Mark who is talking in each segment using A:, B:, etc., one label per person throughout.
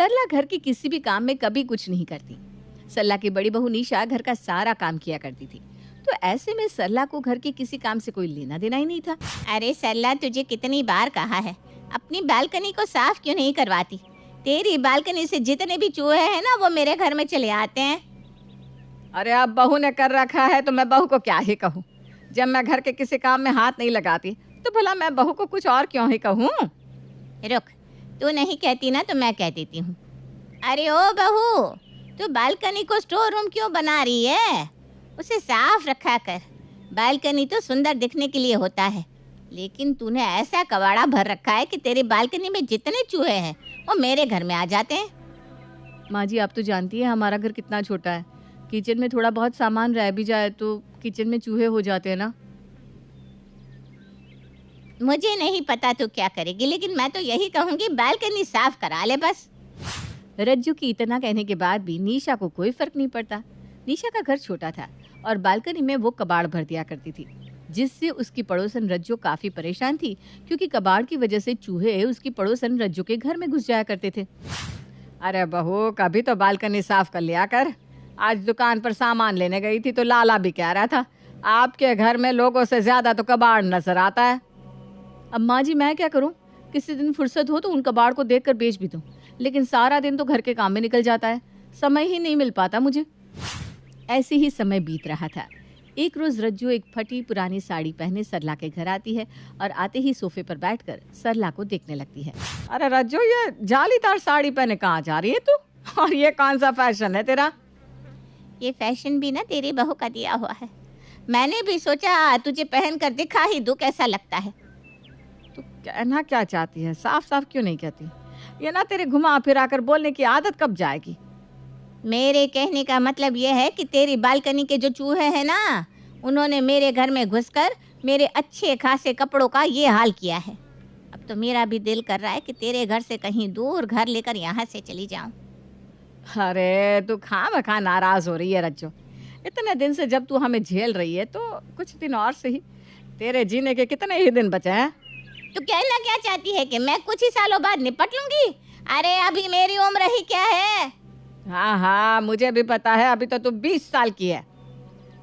A: सरला घर के किसी भी काम में कभी कुछ नहीं करती। सरला की बड़ी बहू निशा घर का सारा काम किया करती थी, तो ऐसे में सरला को घर के किसी काम से कोई लेना देना ही नहीं था।
B: अरे सरला, तुझे कितनी बार कहा है अपनी बालकनी को साफ क्यों नहीं करवाती? तेरी बालकनी से जितने भी चूहे हैं ना, वो मेरे घर में चले आते हैं।
A: अरे अब बहू ने कर रखा है तो मैं बहू को क्या ही कहूँ। जब मैं घर के किसी काम में हाथ नहीं लगाती तो भला मैं बहू को कुछ और क्यों ही कहूँ।
B: रुक, तू नहीं कहती ना तो मैं कह देती हूँ। अरे ओ बहू, तू बालकनी को स्टोर रूम क्यों बना रही है? उसे साफ रखा कर। बालकनी तो सुंदर दिखने के लिए होता है, लेकिन तूने ऐसा कबाड़ा भर रखा है कि तेरी बालकनी में जितने चूहे हैं वो मेरे घर में आ जाते हैं।
A: माँ जी, आप तो जानती है हमारा घर कितना छोटा है। किचन में थोड़ा बहुत सामान रह भी जाए तो किचन में चूहे हो जाते हैं ना।
B: मुझे नहीं पता तू क्या करेगी, लेकिन मैं तो यही कहूँगी बालकनी साफ करा ले बस।
A: रज्जू की इतना कहने के बाद भी निशा को कोई फर्क नहीं पड़ता। निशा का घर छोटा था और बालकनी में वो कबाड़ भर दिया करती थी, जिससे उसकी पड़ोसन रज्जू काफी परेशान थी, क्योंकि कबाड़ की वजह से चूहे उसकी पड़ोसन रज्जू के घर में घुस जाया करते थे। अरे बहू, कभी तो बालकनी साफ कर लिया कर। आज दुकान पर सामान लेने गई थी तो लाला भी कह रहा था आपके घर में लोगों से ज्यादा तो कबाड़ नजर आता है। अब माँ जी मैं क्या करूँ, किसी दिन फुर्सत हो तो उन कबाड़ को देखकर बेच भी दूँ, लेकिन सारा दिन तो घर के काम में निकल जाता है, समय ही नहीं मिल पाता मुझे। ऐसे ही समय बीत रहा था। एक रोज रज्जू एक फटी पुरानी साड़ी पहने सरला के घर आती है और आते ही सोफे पर बैठकर सरला को देखने लगती है। अरे रज्जू, ये जालीदार साड़ी पहने कहाँ जा रही है तू? और ये कौन सा फैशन है तेरा?
B: ये फैशन भी ना तेरी बहू का दिया हुआ है। मैंने भी सोचा तुझे पहन कर दिखा ही दूं कैसा लगता है।
A: तू कहना क्या चाहती है? साफ साफ क्यों नहीं कहती? ये ना तेरे घुमा फिरा कर बोलने की आदत कब जाएगी?
B: मेरे कहने का मतलब यह है कि तेरी बालकनी के जो चूहे हैं ना, उन्होंने मेरे घर में घुसकर मेरे अच्छे खासे कपड़ों का ये हाल किया है। अब तो मेरा भी दिल कर रहा है कि तेरे घर से कहीं दूर घर लेकर यहाँ से चली जाऊं।
A: अरे तू खामखा नाराज हो रही है रज्जू। इतने दिन से जब तू हमें झेल रही है तो कुछ दिन और सही। तेरे जीने के कितने ही दिन बचे हैं।
B: तू कहना क्या चाहती है कि मैं कुछ ही सालों बाद निपट लूंगी? अरे अभी मेरी उम्र ही क्या है।
A: हाँ हाँ, मुझे भी पता है, अभी तो तू 20 साल की है।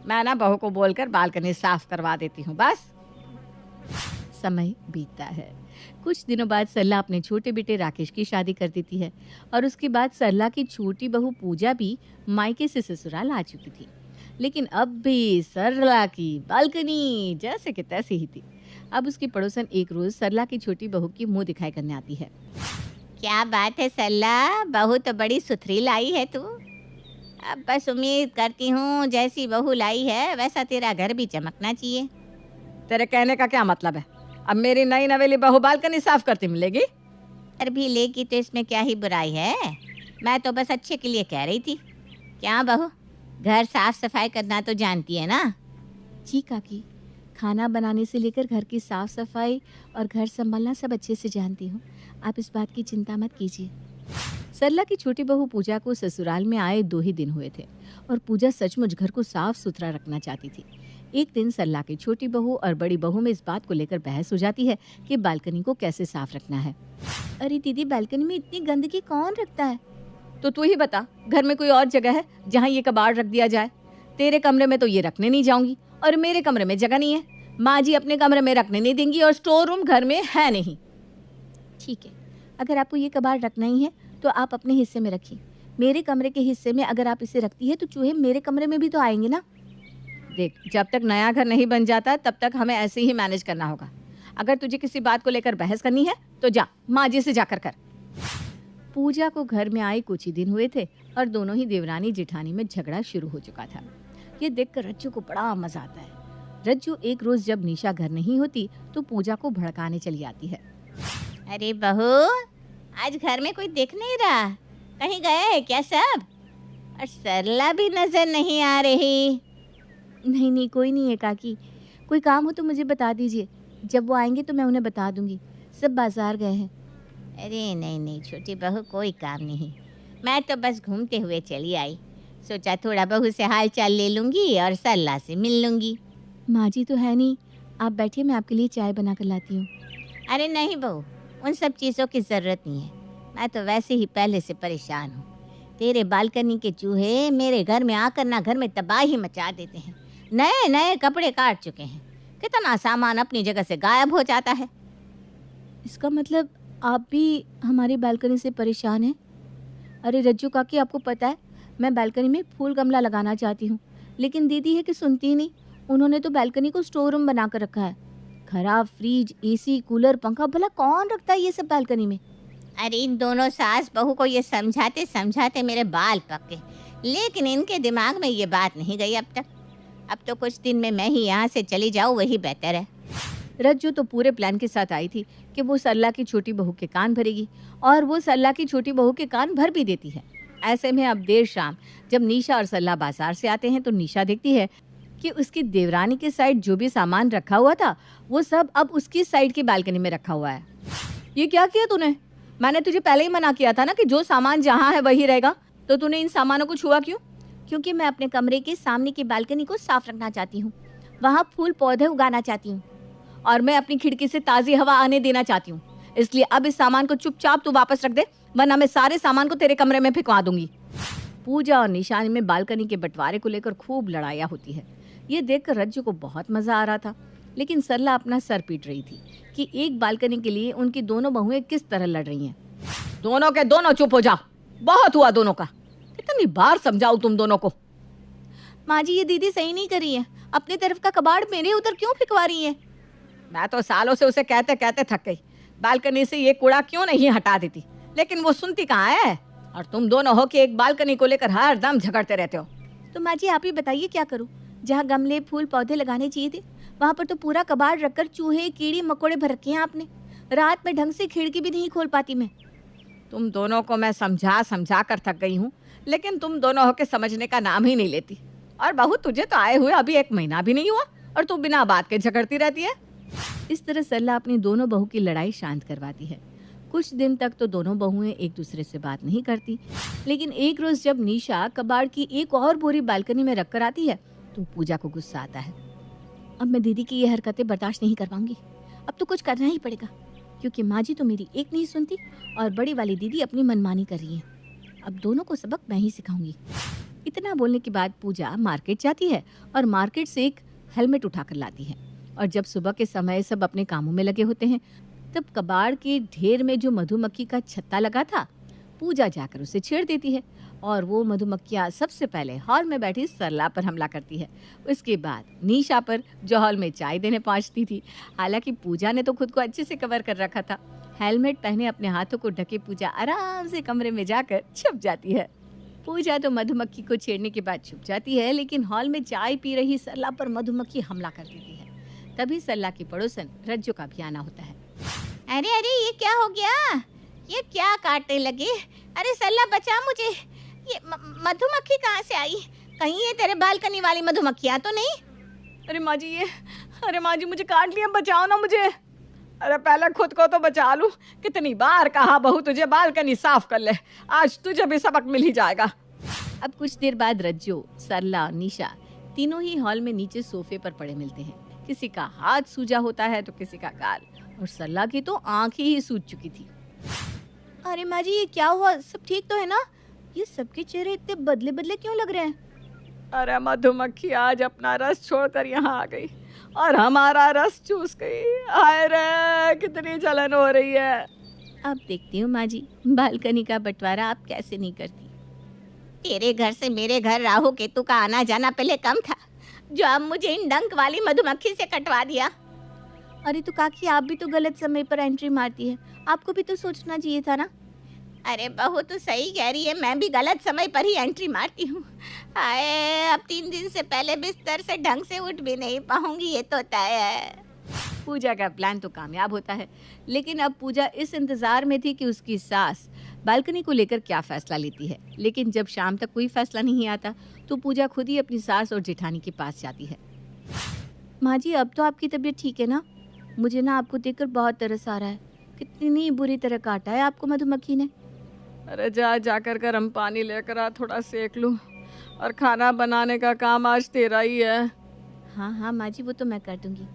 A: मैं ना बहू को बोलकर बालकनी साफ करवा देती हूँ बस। समय बीतता है। कुछ दिनों बाद सरला अपने छोटे बेटे राकेश की शादी कर देती है और उसके बाद सरला की छोटी बहू पूजा भी मायके से ससुराल आ चुकी थी। लेकिन अब भी सरला की बालकनी जैसे कि तैसे ही थी। अब उसकी पड़ोसन एक रोज सरला की छोटी बहू की मुंह दिखाई करने आती है।
B: क्या बात है सरला, बहू तो बड़ी सुथरी लाई है तू। अब बस उम्मीद करती हूँ जैसी बहू लाई है वैसा तेरा घर भी चमकना चाहिए।
A: तेरे कहने का क्या मतलब है? अब मेरी नई नवेली बहू बालकनी साफ करती मिलेगी?
B: अरे भी लेगी तो इसमें क्या ही बुराई है। मैं तो बस अच्छे के लिए कह रही थी। क्या बहू, घर साफ सफाई करना तो जानती है ना?
A: जी काकी, खाना बनाने से लेकर घर की साफ सफाई और घर संभालना सब अच्छे से जानती हूँ। आप इस बात की चिंता मत कीजिए। सरला की छोटी बहू पूजा को ससुराल में आए 2 ही दिन हुए थे और पूजा सचमुच घर को साफ सुथरा रखना चाहती थी। एक दिन सरला की छोटी बहू और बड़ी बहू में इस बात को लेकर बहस हो जाती है कि बालकनी को कैसे साफ रखना है। अरे दीदी, बालकनी में इतनी गंदगी कौन रखता है? तो तू ही बता, घर में कोई और जगह है जहाँ ये कबाड़ रख दिया जाए? तेरे कमरे में तो ये रखने नहीं जाऊंगी और मेरे कमरे में जगह नहीं है। माँ जी अपने कमरे में रखने नहीं देंगी और स्टोर रूम घर में है नहीं। ठीक है, अगर आपको ये कबाड़ रखना ही है तो आप अपने हिस्से में रखिए। मेरे कमरे के हिस्से में अगर आप इसे रखती है तो चूहे मेरे कमरे में भी तो आएंगे ना। देख, जब तक नया घर नहीं बन जाता तब तक हमें ऐसे ही मैनेज करना होगा। अगर तुझे किसी बात को लेकर बहस करनी है तो जा माँ जी से जाकर कर। पूजा को घर में आए कुछ ही दिन हुए थे और दोनों ही देवरानी जेठानी में झगड़ा शुरू हो चुका था। ये देखकर रज्जू को बड़ा मजा आता है। रज्जू एक रोज जब निशा घर नहीं होती तो पूजा को भड़काने चली आती है।
B: अरे बहू, आज घर में कोई दिख नहीं रहा, कहीं गए है क्या सब? और सरला भी नजर नहीं आ रही।
A: नहीं नहीं, कोई नहीं है काकी। कोई काम हो तो मुझे बता दीजिए, जब वो आएंगे तो मैं उन्हें बता दूंगी। सब बाजार गए हैं।
B: अरे नहीं नहीं छोटी बहू, कोई काम नहीं। मैं तो बस घूमते हुए चली आई। सोचा थोड़ा बहू से हाल चाल ले लूंगी और सरला से मिल लूंगी।
A: माँ जी तो है नहीं, आप बैठिए, मैं आपके लिए चाय बना कर लाती हूँ।
B: अरे नहीं बहू, उन सब चीज़ों की ज़रूरत नहीं है। मैं तो वैसे ही पहले से परेशान हूँ। तेरे बालकनी के चूहे मेरे घर में आकर ना घर में तबाही मचा देते हैं। नए नए कपड़े काट चुके हैं। कितना सामान अपनी जगह से गायब हो जाता है।
A: इसका मतलब आप भी हमारी बालकनी से परेशान हैं? अरे रज्जू काकी, आपको पता है मैं बालकनी में फूल गमला लगाना चाहती हूँ, लेकिन दीदी है कि सुनती ही नहीं। उन्होंने तो बालकनी को स्टोर रूम बना कर रखा है। खराब फ्रिज, एसी, कूलर, पंखा, भला कौन रखता है ये सब बालकनी में?
B: अरे इन दोनों सास बहू को ये समझाते समझाते मेरे बाल पके, लेकिन इनके दिमाग में ये बात नहीं गई अब तक। अब तो कुछ दिन में मैं ही यहाँ से चली जाऊँ, वही बेहतर है।
A: रज्जू तो पूरे प्लान के साथ आई थी कि वो सरला की छोटी बहू के कान भरेगी, और वो सरला की छोटी बहू के कान भर भी देती है। ऐसे में अब देर शाम जब निशा और सरला बाजार से आते हैं तो निशा देखती है कि उसकी देवरानी के साइड जो भी सामान रखा हुआ था वो सब अब उसकी साइड की बालकनी में रखा हुआ है। ये क्या किया तूने? मैंने तुझे पहले ही मना किया था ना कि जो सामान जहाँ है वही रहेगा, तो तूने इन सामानों को छुआ क्यों?
B: क्योंकि मैं अपने कमरे के सामने की बालकनी को साफ रखना चाहती हूँ, वहाँ फूल पौधे उगाना चाहती हूँ,
A: और मैं अपनी खिड़की से ताज़ी हवा आने देना चाहती हूँ। इसलिए अब इस सामान को चुपचाप तू वापस रख दे, वरना मैं सारे सामान को तेरे कमरे में फेंकवा दूंगी। पूजा और निशानी में बालकनी के बंटवारे को लेकर खूब लड़ाइयाँ होती है। ये देखकर रज्जू को बहुत मजा आ रहा था, लेकिन सरला अपना सर पीट रही थी कि एक बालकनी के लिए उनकी दोनों बहुएं किस तरह लड़ रही हैं। दोनों के दोनों चुप हो जाओ, बहुत हुआ दोनों का। कितनी बार समझाऊं तुम दोनों को?
B: माँ जी, ये दीदी सही नहीं कर रही है। अपनी तरफ का कबाड़ मेरे उधर क्यों फेंकवा रही है?
A: मैं तो सालों से उसे कहते कहते थक गई, बालकनी से ये कूड़ा क्यों नहीं हटा देती, लेकिन वो सुनती कहाँ है। और तुम दोनों हो कि एक बालकनी को लेकर हर दम झगड़ते रहते हो।
B: तो माँ जी, आप ही बताइए क्या करूँ? जहाँ गमले फूल पौधे लगाने चाहिए थे वहाँ पर तो पूरा कबाड़ रखकर चूहे कीड़ी मकोड़े भर रखे हैं आपने। रात में ढंग से खिड़की भी नहीं खोल पाती मैं।
A: तुम दोनों को मैं समझा समझा कर थक गई हूँ, लेकिन तुम दोनों होके समझने का नाम ही नहीं लेती। और बहू, तुझे तो आए हुए अभी 1 महीना भी नहीं हुआ और तू बिना बात के झगड़ती रहती है। इस तरह सरला अपनी दोनों बहू की लड़ाई शांत करवाती है। कुछ दिन तक तो दोनों बहुएं एक दूसरे से बात नहीं करती, लेकिन एक रोज जब निशा कबाड़ की एक और बोरी बालकनी में रख कर आती है तो पूजा को गुस्सा आता है। अब मैं दीदी की ये हरकतें बर्दाश्त नहीं कर पाऊंगी। अब तो कुछ करना ही पड़ेगा, क्योंकि माँ जी तो मेरी एक नहीं सुनती और बड़ी वाली दीदी अपनी मनमानी कर रही है। अब दोनों को सबक मैं ही सिखाऊंगी। इतना बोलने के बाद पूजा मार्केट जाती है और मार्केट से एक हेलमेट उठाकर लाती है। और जब सुबह के समय सब अपने कामों में लगे होते हैं, तब कबाड़ के ढेर में जो मधुमक्खी का छत्ता लगा था, पूजा जाकर उसे छेड़ देती है और वो मधुमक्खियाँ सबसे पहले हॉल में बैठी सरला पर हमला करती है। उसके बाद निशा पर, जो हॉल में चाय देने पहुंचती थी। हालांकि पूजा ने तो खुद को अच्छे से कवर कर रखा था। हेलमेट पहने अपने हाथों को ढके पूजा आराम से कमरे में जाकर छुप जाती है। पूजा तो मधुमक्खी को छेड़ने के बाद छुप जाती है, लेकिन हॉल में चाय पी रही सरला पर मधुमक्खी हमला कर देती है। तभी सरला की पड़ोसन रज्जू का भी आना होता है।
B: अरे अरे, ये क्या हो गया? ये क्या काटने लगे? अरे सरला, बचा मुझे। ये मधुमक्खी कहाँ से आई? कहीं ये तेरे बालकनी वाली मधुमक्खियाँ तो नहीं?
A: अरे माँ जी, अरे माँ जी, मुझे काट लिया, बचाओ ना मुझे। अरे पहले खुद को तो बचा लूं। कितनी बार कहा बहू तुझे बालकनी साफ कर ले, आज तुझे भी सबक मिल ही जाएगा। अब कुछ देर बाद रज्जू, सरला और निशा तीनों ही हॉल में नीचे सोफे पर पड़े मिलते हैं। किसी का हाथ सूजा होता है तो किसी का गाल, और सरला की तो आंखें ही सूज चुकी थी।
B: अरे माँ जी, ये क्या हुआ? सब ठीक तो है ना? ये सबके चेहरे इतने बदले बदले क्यों लग रहे हैं?
A: अरे मधुमक्खी आज अपना रस छोड़कर यहाँ आ गई और हमारा रस चूस गई। हाय रे, कितनी जलन हो रही है।
B: अब देखती हूँ माँ जी, बालकनी का बंटवारा आप कैसे नहीं करती। तेरे घर से मेरे घर राहु केतु का आना जाना पहले कम था, जो अब मुझे इन डंक वाली मधुमक्खी से कटवा दिया। अरे तो काकी, आप भी तो गलत समय पर एंट्री मारती है, आपको भी तो सोचना चाहिए था ना। अरे बहू, तो सही कह रही है, मैं भी गलत समय पर ही एंट्री मारती हूँ। हाय, अब 3 दिन से पहले बिस्तर से ढंग से उठ भी नहीं पाऊंगी, ये तो तय है।
A: पूजा का प्लान तो कामयाब होता है, लेकिन अब पूजा इस इंतजार में थी कि उसकी सास बालकनी को लेकर क्या फैसला लेती है। लेकिन जब शाम तक कोई फैसला नहीं आता तो पूजा खुद ही अपनी सास और जेठानी के पास जाती है।
B: माँ जी, अब तो आपकी तबीयत ठीक है ना? मुझे ना आपको देखकर बहुत तरस आ रहा है। कितनी बुरी तरह काटा है आपको मधुमक्खी ने।
A: अरे जाकर गर्म पानी लेकर आ, थोड़ा सेक लूं, और खाना बनाने का काम आज तेरा ही है।
B: हाँ हाँ माँ जी, वो तो मैं कर दूंगी,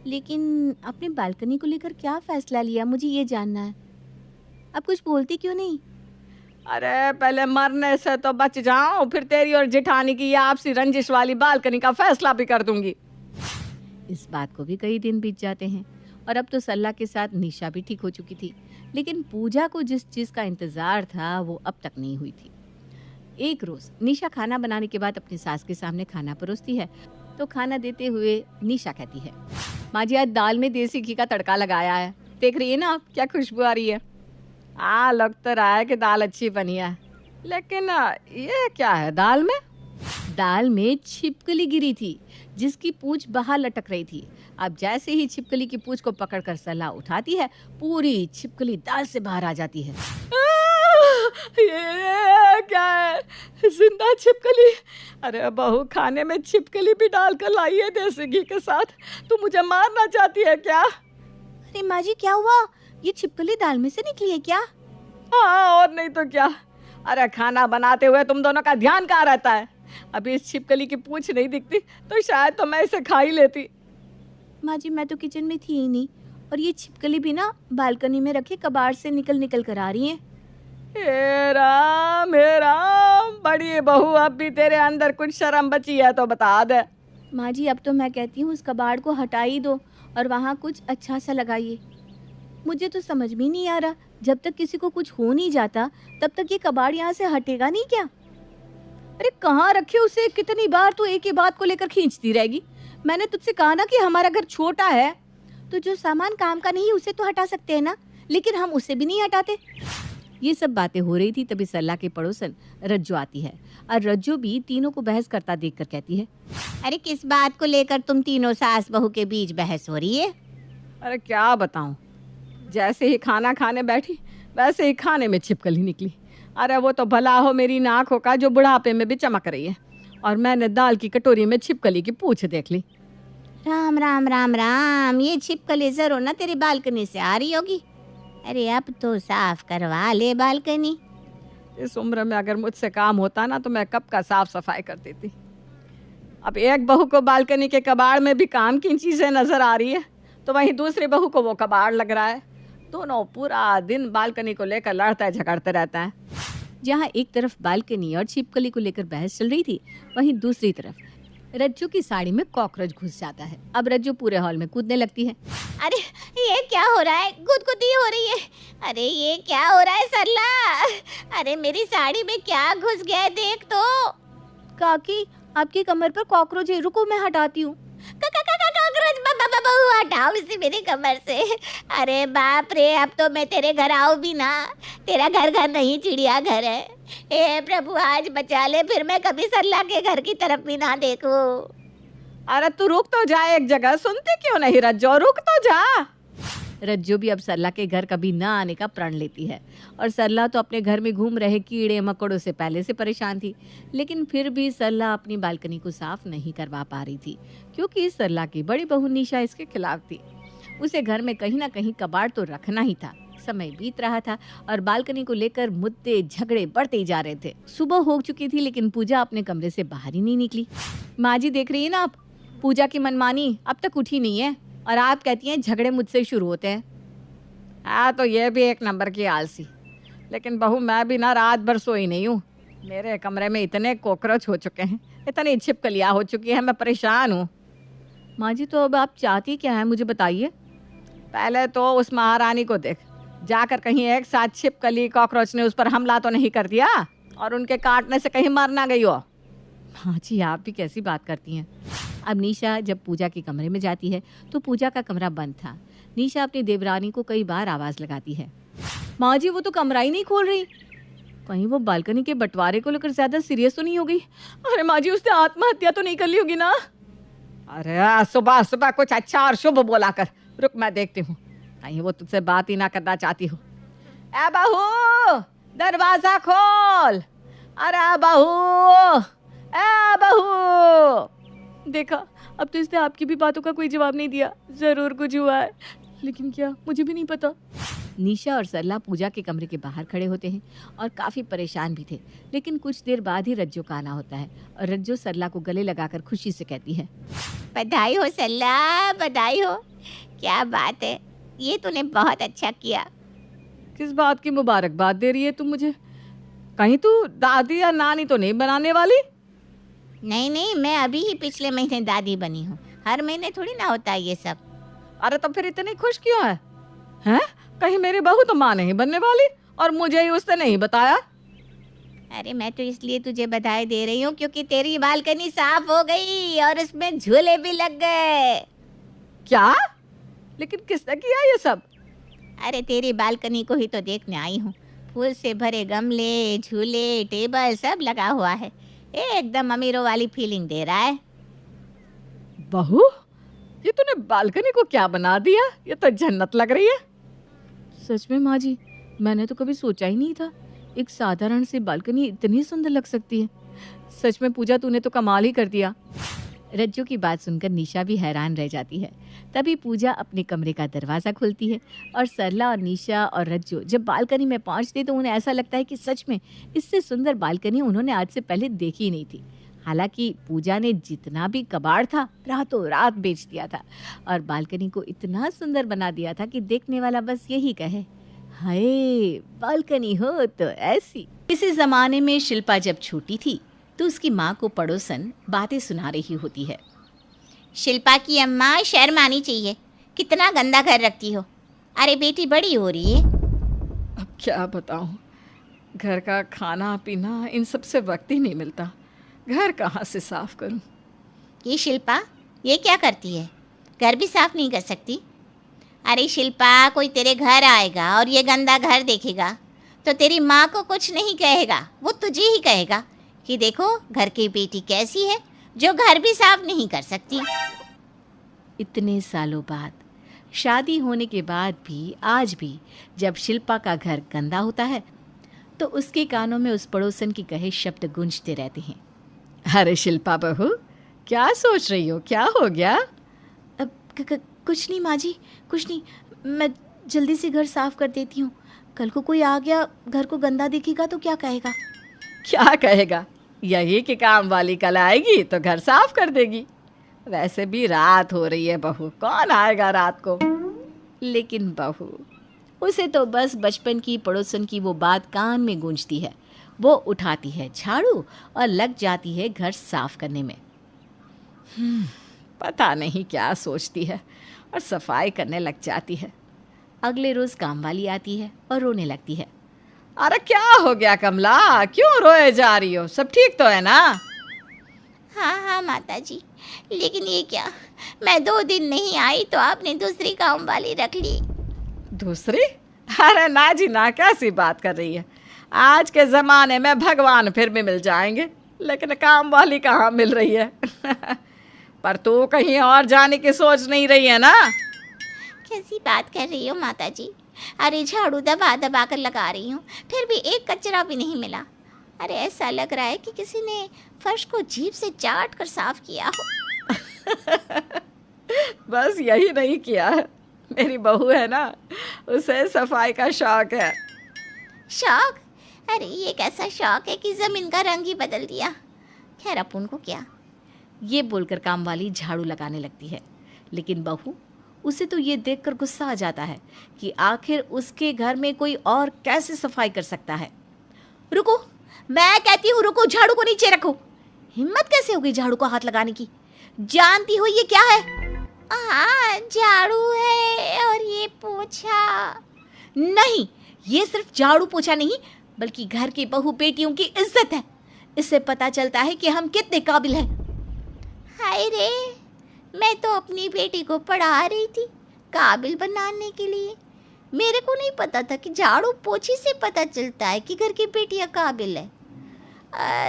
B: लेकिन अपनी बालकनी को लेकर क्या फैसला लिया, मुझे ये जानना है।
A: अब कुछ बोलती क्यों नहीं?
C: अरे पहले मरने से तो बच जाओ, फिर तेरी और जेठानी की ये आपसी रंजिश वाली बालकनी का फैसला भी कर दूंगी।
A: इस बात को भी कई दिन बीत जाते हैं और अब तो सरला के साथ निशा भी ठीक हो चुकी थी, लेकिन पूजा को जिस चीज का इंतजार था वो अब तक नहीं हुई थी। एक रोज निशा खाना बनाने के बाद अपनी सास के सामने खाना परोसती है तो खाना देते हुए निशा कहती है, माँ जी आज दाल में देसी घी का तड़का लगाया है, देख रही है ना आप क्या खुशबू आ रही है।
C: हाँ लग तो रहा है कि दाल अच्छी बनी है, लेकिन ये क्या है दाल में?
A: दाल में छिपकली गिरी थी जिसकी पूंछ बाहर लटक रही थी। अब जैसे ही छिपकली की पूंछ को पकड़कर सरला उठाती है, पूरी छिपकली दाल से बाहर आ जाती है।
C: ये क्या है, जिंदा छिपकली? अरे बहू खाने में छिपकली भी डालकर लाई है देसी घी के साथ, तू मुझे मारना चाहती है क्या?
A: अरे माँ जी क्या हुआ, ये छिपकली दाल में से निकली है क्या?
C: हाँ और नहीं तो क्या। अरे खाना बनाते हुए तुम दोनों का ध्यान कहाँ रहता है? अभी इस छिपकली की पूंछ नहीं दिखती तो शायद तो मैं इसे खा ही लेती।
A: माँ जी मैं तो किचन में थी ही नहीं, और ये छिपकली भी ना बालकनी में रखे कबाड़ से निकल निकल कर आ रही है।
C: हे राम बड़ी बहू, अब भी तेरे अंदर कुछ शर्म बची है तो बता दे।
A: माँ जी अब तो मैं कहती हूँ उस कबाड़ को हटा ही दो और वहाँ कुछ अच्छा सा लगाइए। मुझे तो समझ में नहीं आ रहा, जब तक किसी को कुछ हो नहीं जाता तब तक ये कबाड़ यहाँ से हटेगा नहीं क्या? अरे कहाँ रखे उसे, कितनी बार तू एक ही बात को लेकर खींचती रहेगी। मैंने तुझसे कहा ना कि हमारा घर छोटा है, तो जो सामान काम का नहीं उसे तो हटा सकते हैं ना, लेकिन हम उसे भी नहीं हटाते। ये सब बातें हो रही थी तभी सरला के पड़ोसन रज्जो आती है और रज्जो भी तीनों को बहस करता देखकर कहती है,
B: अरे किस बात को लेकर तुम तीनों सास बहू के बीच बहस हो रही है?
C: अरे क्या बताऊं, जैसे ही खाना खाने बैठी वैसे ही खाने में छिपकली निकली। अरे वो तो भला हो मेरी नाक हो का जो बुढ़ापे में भी चमक रही है, और मैंने दाल की कटोरी में छिपकली की पूंछ देख ली।
B: राम राम राम राम, ये छिपकली जरूर ना तेरी बालकनी से आ रही होगी। अरे अब तो साफ करवा ले बालकनी।
C: इस उम्र में अगर मुझसे काम होता ना तो मैं कब का साफ सफाई कर देती। अब एक बहू को बालकनी के कबाड़ में भी काम की चीजें नजर आ रही है, तो वहीं दूसरी बहू को वो कबाड़ लग रहा है। दोनों पूरा दिन बालकनी को लेकर लड़ते झगड़ते रहता है।
A: जहाँ एक तरफ बालकनी और छिपकली को लेकर बहस चल रही थी, वहीं दूसरी तरफ रज्जू की साड़ी में कॉकरोच घुस जाता है। अब रज्जू पूरे हॉल में कूदने लगती है।
B: अरे ये क्या हो रहा है, गुदगुदी हो रही है। अरे ये क्या हो रहा है सरला, अरे मेरी साड़ी में क्या घुस गया है, देख तो।
A: काकी आपकी कमर पर कॉकरोच है, रुको मैं हटाती हूँ।
B: कॉकरोच बहू हटाओ इसे मेरी कमर से। अरे बाप रे, अब तो मैं तेरे घर आऊँ भी ना, तेरा घर घर नहीं चिड़िया घर है। हे प्रभु आज बचा ले, फिर मैं कभी सरला के घर की तरफ भी ना देखूं।
C: अरे तू रुक तो जा एक जगह, सुनती क्यों नहीं रज्जो, रुक तो जा।
A: रज्जो भी अब सरला के घर कभी न आने का प्रण लेती है, और सरला तो अपने घर में घूम रहे कीड़े मकोड़ों से पहले से परेशान थी, लेकिन फिर भी सरला अपनी बालकनी को साफ नहीं करवा पा रही थी, क्योंकि सरला की बड़ी बहू निशा इसके खिलाफ थी। उसे घर में कहीं ना कहीं कबाड़ तो रखना ही था। समय बीत रहा था और बालकनी को लेकर मुद्दे झगड़े बढ़ते ही जा रहे थे। सुबह हो चुकी थी लेकिन पूजा अपने कमरे से बाहर ही नहीं निकली। माँ जी देख रही है ना आप, पूजा की मनमानी अब तक उठी नहीं है, और आप कहती हैं झगड़े मुझसे शुरू होते हैं।
C: हाँ तो ये भी एक नंबर की आलसी, लेकिन बहू मैं भी ना रात भर सोई नहीं हूँ। मेरे कमरे में इतने कॉकरोच हो चुके हैं, इतनी छिपकलियाँ हो चुकी हैं, मैं परेशान हूँ।
A: माँ जी तो अब आप चाहती क्या है मुझे बताइए।
C: पहले तो उस महारानी को देख, जाकर कहीं एक साथ छिपकली कॉकरोच ने उस पर हमला तो नहीं कर दिया, और उनके काटने से कहीं मर ना गई हो।
A: हाँ जी आप भी कैसी बात करती हैं। अब निशा जब पूजा के कमरे में जाती है तो पूजा का कमरा बंद था। निशा अपनी देवरानी को कई बार आवाज़ लगाती है, माँ जी वो तो कमरा ही नहीं खोल रही, कहीं वो बालकनी के बंटवारे को लेकर ज़्यादा सीरियस तो नहीं हो गई।
C: अरे माँ जी उसने आत्महत्या तो नहीं कर ली होगी ना। अरे सुबह सुबह कुछ अच्छा और शुभ बोला कर, रुक मैं देखती हूँ, कहीं वो तुझसे बात ही ना करना चाहती हो। ए बहू दरवाजा खोल, अरे बहू, ए बहू।
A: देखा अब तो इसने आपकी भी बातों का कोई जवाब नहीं दिया, जरूर कुछ हुआ है, लेकिन क्या मुझे भी नहीं पता। निशा और सरला पूजा के कमरे के बाहर खड़े होते हैं और काफी परेशान भी थे, लेकिन कुछ देर बाद ही रज्जो का आना होता है और रज्जो सरला को गले लगाकर खुशी से कहती है,
B: बधाई हो सरला, बधाई हो। क्या बात है, ये तूने बहुत अच्छा किया।
C: किस बात की मुबारकबाद दे रही है तू मुझे? कहीं तू दादी या नानी तो नहीं बनाने वाली?
B: नहीं नहीं, मैं अभी ही पिछले महीने दादी बनी हूँ। हर महीने थोड़ी ना होता है ये सब।
C: अरे तो फिर इतनी खुश क्यों है? हैं? कहीं मेरी बहू तो माँ नहीं बनने वाली और मुझे ही उसने नहीं बताया?
B: अरे मैं तो इसलिए तुझे बधाई दे रही हूँ क्योंकि तेरी बालकनी साफ हो गई और उसमें झूले भी लग गए।
C: क्या? लेकिन किसने किया ये सब?
B: अरे तेरी बालकनी को ही तो देखने आई हूँ। फूल से भरे गमले, झूले, टेबल सब लगा हुआ है। एकदम अमीरों वाली फीलिंग दे रहा है।
C: बहू, ये तूने बालकनी को क्या बना दिया? ये तो जन्नत लग रही है। सच में माँ जी, मैंने तो कभी सोचा ही नहीं था एक साधारण सी बालकनी इतनी सुंदर लग सकती है। सच में पूजा, तूने तो कमाल ही कर दिया। रज्जू की बात सुनकर निशा भी हैरान रह जाती है। तभी पूजा अपने कमरे का दरवाज़ा खोलती है और सरला और निशा और रज्जू जब बालकनी में पहुंचते तो उन्हें ऐसा लगता है कि सच में इससे सुंदर बालकनी उन्होंने आज से पहले देखी ही नहीं थी। हालांकि पूजा ने जितना भी कबाड़ था रातों रात बेच दिया था और बालकनी को इतना सुंदर बना दिया था कि देखने वाला बस यही कहे, हाय बालकनी हो तो ऐसी।
A: इसी ज़माने में शिल्पा जब छोटी थी तो उसकी माँ को पड़ोसन बातें सुना रही होती है।
B: शिल्पा की अम्मा, शर्म आनी चाहिए, कितना गंदा घर रखती हो। अरे बेटी बड़ी हो रही है।
C: अब क्या बताऊं, घर का खाना पीना इन सब से वक्त ही नहीं मिलता। घर कहाँ से साफ करूं?
B: ये शिल्पा ये क्या करती है? घर भी साफ नहीं कर सकती? अरे शिल्पा, कोई तेरे घर आएगा और ये गंदा घर देखेगा तो तेरी माँ को कुछ नहीं कहेगा, वो तुझे ही कहेगा कि देखो घर की बेटी कैसी है जो घर भी साफ नहीं कर सकती।
A: इतने सालों बाद, शादी होने के बाद भी आज भी जब शिल्पा का घर गंदा होता है तो उसके कानों में उस पड़ोसन की कहे शब्द गूंजते रहते हैं।
C: अरे शिल्पा बहू, क्या सोच रही हो? क्या हो गया?
A: अब कुछ नहीं माँ जी, कुछ नहीं। मैं जल्दी से घर साफ कर देती हूँ। कल को कोई आ गया, घर को गंदा दिखेगा तो क्या कहेगा?
C: क्या कहेगा? यही कि काम वाली कल आएगी तो घर साफ कर देगी। वैसे भी रात हो रही है बहू, कौन आएगा रात को?
A: लेकिन बहू, उसे तो बस बचपन की पड़ोसन की वो बात कान में गूंजती है। वो उठाती है झाड़ू और लग जाती है घर साफ करने में।
C: पता नहीं क्या सोचती है और सफाई करने लग जाती है।
A: अगले रोज काम वाली आती है और रोने लगती है।
C: अरे क्या हो गया कमला, क्यों रोए जा रही हो? सब ठीक तो है ना?
B: हाँ हाँ माता जी, लेकिन ये क्या, मैं 2 दिन नहीं आई तो आपने दूसरी काम वाली रख ली।
C: दूसरी? अरे ना जी ना, कैसी बात कर रही है? आज के ज़माने में भगवान फिर भी मिल जाएंगे, लेकिन काम वाली कहाँ मिल रही है? पर तू कहीं और जाने की सोच नहीं रही है ना?
B: कैसी बात कर रही हो माता जी? अरे झाड़ू दबा दबा कर लगा रही हूँ, फिर भी एक कचरा भी नहीं मिला। अरे ऐसा लग रहा है कि किसी ने फर्श को जीभ से चाट कर साफ किया हो।
C: बस यही नहीं किया है। मेरी बहू है ना, उसे सफाई का शौक है।
B: शौक? अरे ये कैसा शौक है कि ज़मीन का रंग ही बदल दिया। खैर अपन को क्या।
A: ये बोलकर काम वाली झाड़ू लगाने लगती है, लेकिन बहू, उसे तो ये देखकर गुस्सा आ जाता है कि आखिर उसके घर में कोई और कैसे सफाई कर सकता है। रुको, मैं कहती हूँ रुको, झाड़ू को नीचे रखो। हिम्मत कैसे हो गई झाड़ू को हाथ लगाने की? जानती हो ये क्या है?
B: हाँ झाड़ू है और ये पोछा।
A: नहीं, ये सिर्फ झाड़ू पोछा नहीं बल्कि घर की बहू बेटियों की इज्जत है। इससे पता चलता है कि हम कितने काबिल हैं।
B: हाय रे, मैं तो अपनी बेटी को पढ़ा रही थी काबिल बनाने के लिए। मेरे को नहीं पता था कि झाड़ू पोछी से पता चलता है कि घर की बेटियां काबिल है।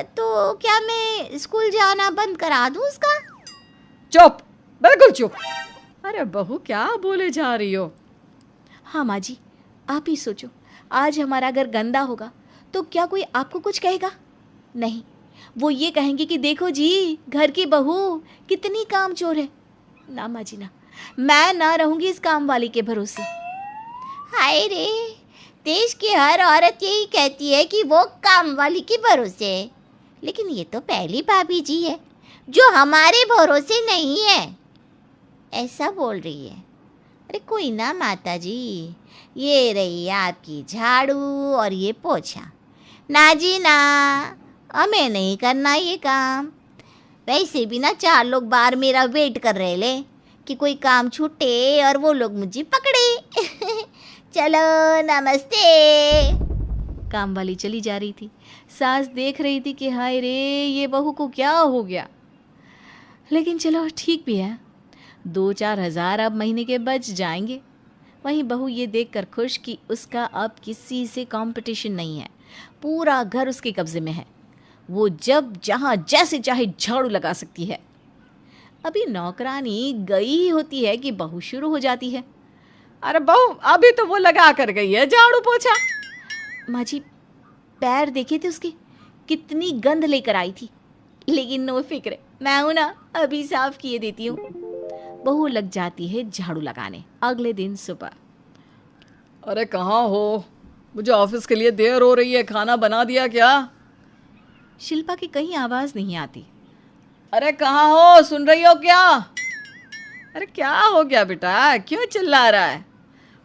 B: तो क्या मैं स्कूल जाना बंद करा दूं उसका?
C: चुप, बिल्कुल चुप। अरे बहू, क्या बोले जा रही हो?
A: हाँ माँ जी, आप ही सोचो, आज हमारा घर गंदा होगा तो क्या कोई आपको कुछ कहेगा? नहीं, वो ये कहेंगे कि देखो जी, घर की बहू कितनी कामचोर है। ना माँ जी ना, मैं ना रहूंगी इस काम वाली के भरोसे।
B: हाय रे, देश की हर औरत यही कहती है कि वो काम वाली के भरोसे है, लेकिन ये तो पहली भाभी जी है जो हमारे भरोसे नहीं है, ऐसा बोल रही है। अरे कोई ना माता जी, ये रही आपकी झाड़ू और ये पोछा। ना जी ना, हमें नहीं करना ये काम। वैसे भी ना 4 लोग बाहर मेरा वेट कर रहे ले कि कोई काम छूटे और वो लोग मुझे पकड़े। चलो नमस्ते।
A: काम वाली चली जा रही थी। सास देख रही थी कि हाय रे, ये बहू को क्या हो गया। लेकिन चलो ठीक भी है, 2-4 हज़ार अब महीने के बच जाएंगे। वहीं बहू ये देखकर खुश कि उसका अब किसी से कंपटीशन नहीं है, पूरा घर उसके कब्जे में है। वो जब जहाँ जैसे चाहे झाड़ू लगा सकती है। अभी नौकरानी गई ही होती है कि बहू शुरू हो जाती है।
C: अरे बहू, अभी तो वो लगा कर गई है झाड़ू पोछा।
A: माँ जी, पैर देखे थे उसके, कितनी गंध लेकर आई थी। लेकिन नो फिक्र, मैं हूं ना, अभी साफ किए देती हूँ। बहू लग जाती है झाड़ू लगाने। अगले दिन सुबह,
C: अरे कहाँ हो? मुझे ऑफिस के लिए देर हो रही है, खाना बना दिया क्या?
A: शिल्पा की कहीं आवाज़ नहीं आती।
C: अरे कहाँ हो, सुन रही हो क्या? अरे क्या हो गया बेटा, क्यों चिल्ला रहा है?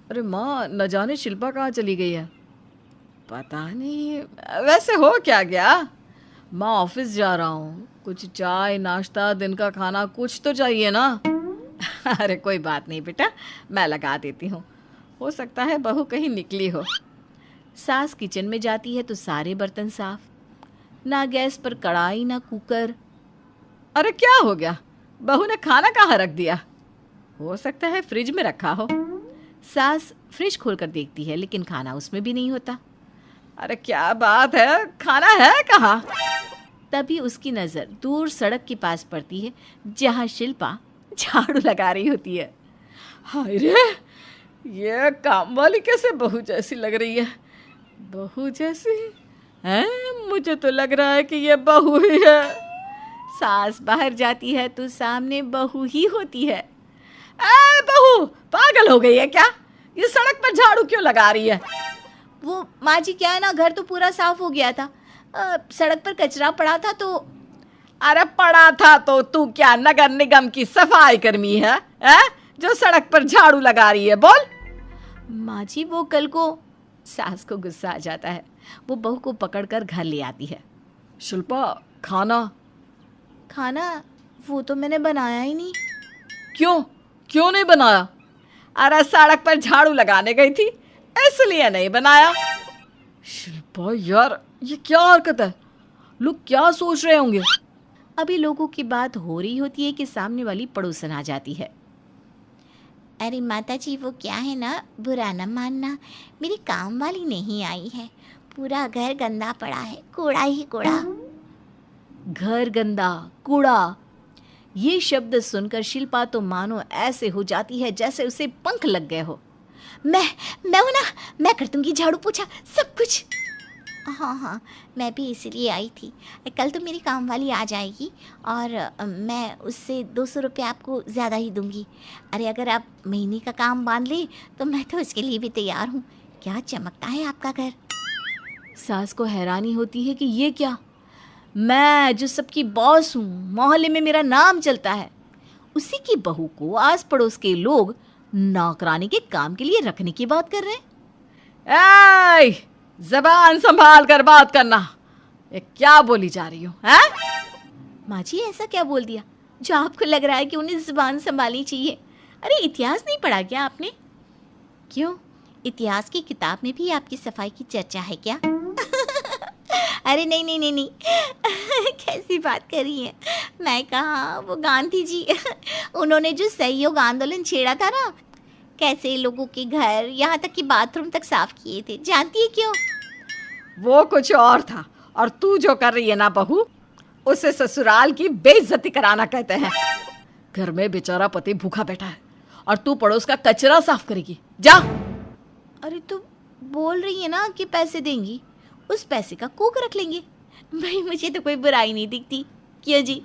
C: अरे माँ, न जाने शिल्पा कहाँ चली गई है। पता नहीं, वैसे हो क्या गया? माँ ऑफिस जा रहा हूँ, कुछ चाय नाश्ता दिन का खाना कुछ तो चाहिए ना। अरे कोई बात नहीं बेटा, मैं लगा देती हूँ। हो सकता है बहू कहीं निकली हो।
A: सास किचन में जाती है तो सारे बर्तन साफ, ना गैस पर कढ़ाई ना कुकर।
C: अरे क्या हो गया, बहू ने खाना कहाँ रख दिया? हो सकता है फ्रिज में रखा हो।
A: सास फ्रिज खोलकर देखती है लेकिन खाना उसमें भी नहीं होता।
C: अरे क्या बात है, खाना है कहाँ?
A: तभी उसकी नज़र दूर सड़क के पास पड़ती है जहाँ शिल्पा झाड़ू लगा रही होती है।
C: हाय रे, ये काम वाली कैसे बहू जैसी लग रही है? बहू जैसी है? मुझे तो लग रहा है कि ये बहू ही है।
A: सास बाहर जाती है तो सामने बहू ही होती है।
C: ए बहू, पागल हो गई है क्या? ये सड़क पर झाड़ू क्यों लगा रही है?
A: वो माँ जी, क्या है ना, घर तो पूरा साफ हो गया था, सड़क पर कचरा पड़ा था तो।
C: अरे पड़ा था तो तू क्या नगर निगम की सफाई कर्मी है, जो सड़क पर झाड़ू लगा रही है? बोल।
A: माँ जी, वो कल को। सास को गुस्सा आ जाता है। वो बहू को पकड़कर घर ले आती है।
C: शिल्पा, खाना
A: वो तो मैंने बनाया ही नहीं।
C: क्यों नहीं बनाया? अरे सड़क पर झाड़ू लगाने गई थी इसलिए नहीं बनाया। शिल्पा यार, ये क्या हरकत है? लोग क्या सोच रहे होंगे?
A: अभी लोगों की बात हो रही होती है कि सामने वाली पड़ोसन आ जाती है।
B: अरे माता जी, वो क्या है ना, बुरा न मानना, मेरी काम वाली नहीं आई है। पूरा घर गंदा पड़ा है, कूड़ा ही कूड़ा।
A: घर गंदा, कूड़ा, ये शब्द सुनकर शिल्पा तो मानो ऐसे हो जाती है जैसे उसे पंख लग गए हो।
B: मैं हूं ना, मैं कर दूंगी झाड़ू पोछा सब कुछ। हाँ, मैं भी इसीलिए आई थी। कल तो मेरी काम वाली आ जाएगी और मैं उससे 200 रुपये आपको ज़्यादा ही दूंगी। अरे अगर आप महीने का काम बांध ले तो मैं तो इसके लिए भी तैयार हूँ। क्या चमकता है आपका घर।
A: सास को हैरानी होती है कि ये क्या, मैं जो सबकी बॉस हूँ, मोहल्ले में मेरा नाम चलता है, उसी की बहू को आस पड़ोस के लोग नौकरानी के काम के लिए रखने की बात कर रहे हैं।
C: ज़बान संभाल कर बात करना। ये क्या बोली जा रही हो?
A: माँ जी, ऐसा क्या बोल दिया जो आपको लग रहा है कि उन्हें ज़बान संभालनी चाहिए? अरे इतिहास नहीं पढ़ा क्या आपने?
B: क्यों, इतिहास की किताब में भी आपकी सफाई की चर्चा है क्या? अरे नहीं कैसी बात कर रही है। मैं कहा, वो गांधी जी उन्होंने जो सहयोग आंदोलन छेड़ा था ना, कैसे लोगों के घर यहाँ तक कि बाथरूम तक साफ किए थे, जानती है क्यों?
C: वो कुछ और था, और तू जो कर रही है ना बहू, उसे ससुराल की बेइज्जती कराना कहते हैं। घर में बेचारा पति भूखा बैठा है और तू पड़ोस का कचरा साफ करेगी? जा।
A: अरे तो बोल रही है ना कि पैसे देंगी, उस पैसे का कुक रख लेंगे। भाई मुझे तो कोई बुराई नहीं दिखती, क्यों जी?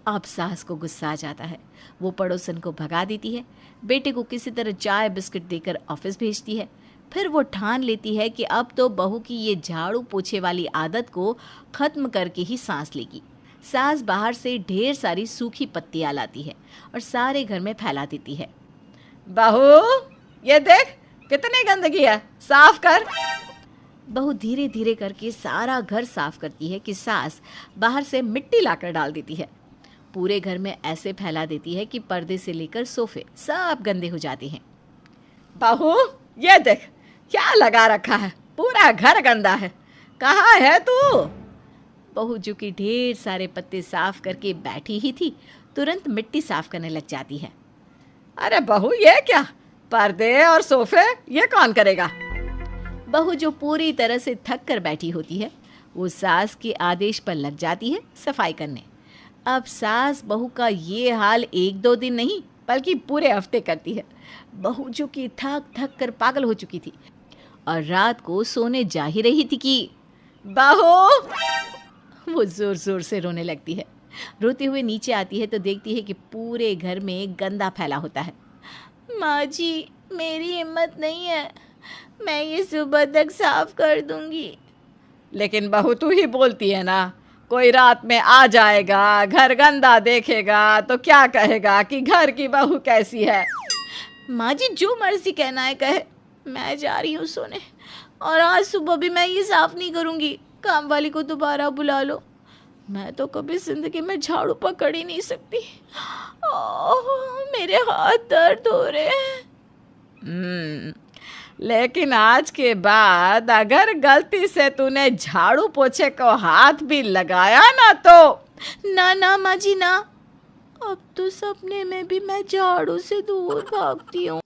A: अब सास को गुस्सा आ जाता है। वो पड़ोसन को भगा देती है, बेटे को किसी तरह चाय बिस्किट देकर ऑफिस भेजती है। फिर वो ठान लेती है कि अब तो बहू की ये झाड़ू पोछे वाली आदत को ख़त्म करके ही सांस लेगी। सास बाहर से ढेर सारी सूखी पत्तियाँ लाती है और सारे घर में फैला देती है।
C: बहू, ये देख कितनी गंदगी है, साफ कर।
A: बहू धीरे धीरे करके सारा घर साफ करती है कि सास बाहर से मिट्टी लाकर डाल देती है। पूरे घर में ऐसे फैला देती है कि पर्दे से लेकर सोफे सब गंदे हो जाते हैं।
C: बहू, ये देख क्या लगा रखा है, पूरा घर गंदा है। कहाँ है तू?
A: बहू जो कि ढेर सारे पत्ते साफ करके बैठी ही थी, तुरंत मिट्टी साफ करने लग जाती है।
C: अरे बहू, ये क्या, पर्दे और सोफे ये कौन करेगा?
A: बहू जो पूरी तरह से थक कर बैठी होती है, वो सास के आदेश पर लग जाती है सफाई करने। अब सास बहू का ये हाल एक दो दिन नहीं बल्कि पूरे हफ्ते करती है। बहू जो कि थक थक कर पागल हो चुकी थी और रात को सोने जा ही रही थी कि
C: बहू,
A: वो जोर जोर से रोने लगती है। रोते हुए नीचे आती है तो देखती है कि पूरे घर में गंदा फैला होता है।
B: माँ जी, मेरी हिम्मत नहीं है, मैं ये सुबह तक साफ कर दूंगी।
C: लेकिन बहू तू ही बोलती है ना, कोई रात में आ जाएगा, घर गंदा देखेगा तो क्या कहेगा कि घर की बहू कैसी है।
B: माँ जी, जो मर्जी कहना है कहे, मैं जा रही हूँ सोने। और आज सुबह भी मैं ये साफ नहीं करूँगी। काम वाली को दोबारा बुला लो, मैं तो कभी जिंदगी में झाड़ू पकड़ ही नहीं सकती। ओह, मेरे हाथ दर्द हो रहे हैं।
C: लेकिन आज के बाद अगर गलती से तूने झाड़ू पोछे को हाथ भी लगाया ना तो
B: ना ना माँ जी ना, अब तो सपने में भी मैं झाड़ू से दूर भागती हूँ।